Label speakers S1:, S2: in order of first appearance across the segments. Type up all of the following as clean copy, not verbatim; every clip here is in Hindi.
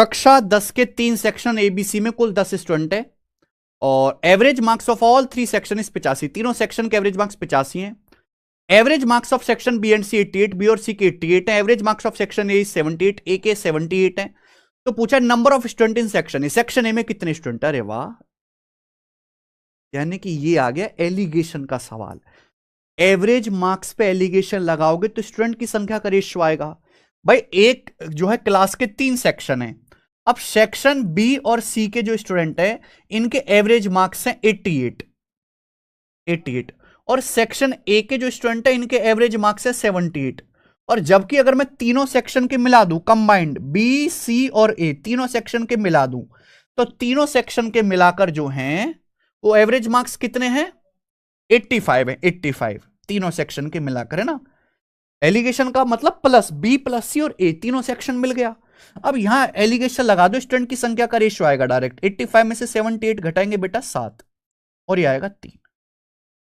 S1: कक्षा 10 के 3 सेक्शन एबीसी में कुल 10 स्टूडेंट है और average marks of all 3 section is 85। तीनों सेक्शन के एवरेज मार्क्स 85 हैं। Average marks of section B and C 88, बी और सी के 88 है। Average marks of section A 78, ए के 78 है। तो पूछा number of student in section A. Section A में कितने स्टूडेंट? अरे वाह, यानी कि ये आ गया एलिगेशन का सवाल। एवरेज मार्क्स पे एलिगेशन लगाओगे तो स्टूडेंट की संख्या का रेशियो आएगा। भाई एक जो है क्लास के 3 सेक्शन है। अब सेक्शन बी और सी के जो स्टूडेंट है इनके एवरेज मार्क्स हैं 88 और सेक्शन ए के जो स्टूडेंट है इनके एवरेज मार्क्स है 78। और जबकि अगर मैं तीनों सेक्शन के मिला दूं, कंबाइंड बी सी और ए तीनों सेक्शन के मिला दूं, तो तीनों सेक्शन के मिलाकर जो हैं वो एवरेज मार्क्स कितने हैं? 85 है। 85 तीनों सेक्शन के मिलाकर, है ना। एलिगेशन का मतलब प्लस बी प्लस सी और ए तीनों सेक्शन मिल गया। अब यहां एलिगेशन लगा दो, स्टूडेंट की संख्या का रेशियो आएगा डायरेक्ट। 85 में से 78 घटाएंगे बेटा 7 और ये आएगा 3।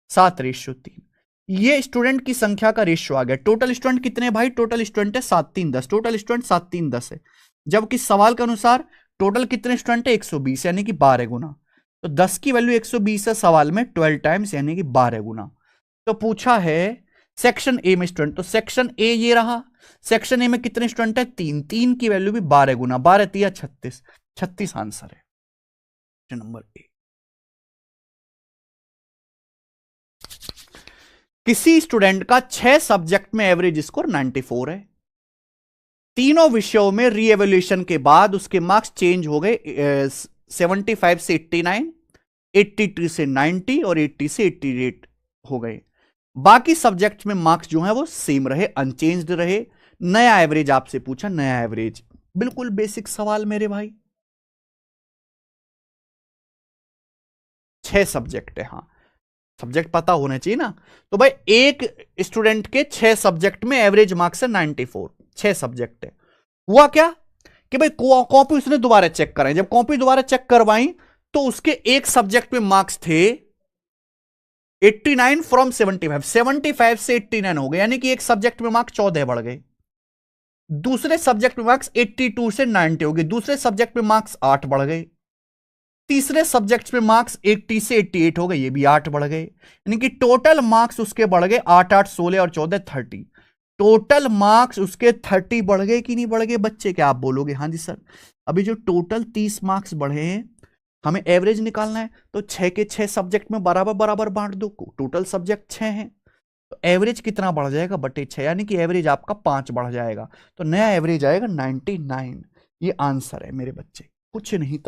S1: 7:3। ये स्टूडेंट की संख्या का रेशियो आ गया। टोटल स्टूडेंट कितने भाई? टोटल स्टूडेंट है 7 3 10। टोटल स्टूडेंट 7 3 10 है, जबकि सवाल के अनुसार टोटल कितने स्टूडेंट है? 120, यानी कि 12 गुना। तो 10 की वैल्यू 120 है, सवाल में 12 टाइम्स यानी कि 12 गुना। तो पूछा है सेक्शन ए में स्टूडेंट, तो सेक्शन ए ये रहा। सेक्शन ए में कितने स्टूडेंट है? 3। 3 की वैल्यू भी 12 गुना। 12 3 36। 36 आंसर है नंबर ए। किसी स्टूडेंट का 6 सब्जेक्ट में एवरेज स्कोर 94 है। तीनों विषयों में रीएवल्यूशन के बाद उसके मार्क्स चेंज हो गए 75 से 89, 82 से 90 और 80 से 88 हो गए। बाकी सब्जेक्ट में मार्क्स जो है वो सेम रहे, अनचेंज्ड रहे। नया एवरेज आपसे पूछा, नया एवरेज। बिल्कुल बेसिक सवाल मेरे भाई। 6 सब्जेक्ट है, हाँ सब्जेक्ट पता होना चाहिए ना। तो भाई एक स्टूडेंट के 6 सब्जेक्ट में एवरेज मार्क्स है 94। 6 सब्जेक्ट है। हुआ क्या कि भाई कॉपी उसने दोबारा चेक कराई। जब कॉपी दोबारा चेक करवाई तो उसके एक सब्जेक्ट में मार्क्स थे 89 फ्रॉम 75। 75 से 89 हो गए, यानी कि एक सब्जेक्ट में मार्क्स 14 बढ़ गए। दूसरे सब्जेक्ट में मार्क्स 82 से 90 हो गए, दूसरे सब्जेक्ट में मार्क्स 8 बढ़ गए। तीसरे सब्जेक्ट में मार्क्स 80 से 88 हो गए, ये भी 8 बढ़ गए। यानी कि टोटल मार्क्स उसके बढ़ गए 8 8 16 और 14 30। टोटल मार्क्स उसके 30 बढ़ गए कि नहीं बढ़ गए बच्चे? क्या आप बोलोगे? हाँ जी सर। अभी जो टोटल 30 मार्क्स बढ़े हैं, हमें एवरेज निकालना है, तो 6 के 6 सब्जेक्ट में बराबर बराबर बांट दो। टोटल सब्जेक्ट 6 हैं, तो एवरेज कितना बढ़ जाएगा? बटे 6, यानी कि एवरेज आपका 5 बढ़ जाएगा। तो नया एवरेज आएगा 99। ये आंसर है मेरे बच्चे, कुछ नहीं था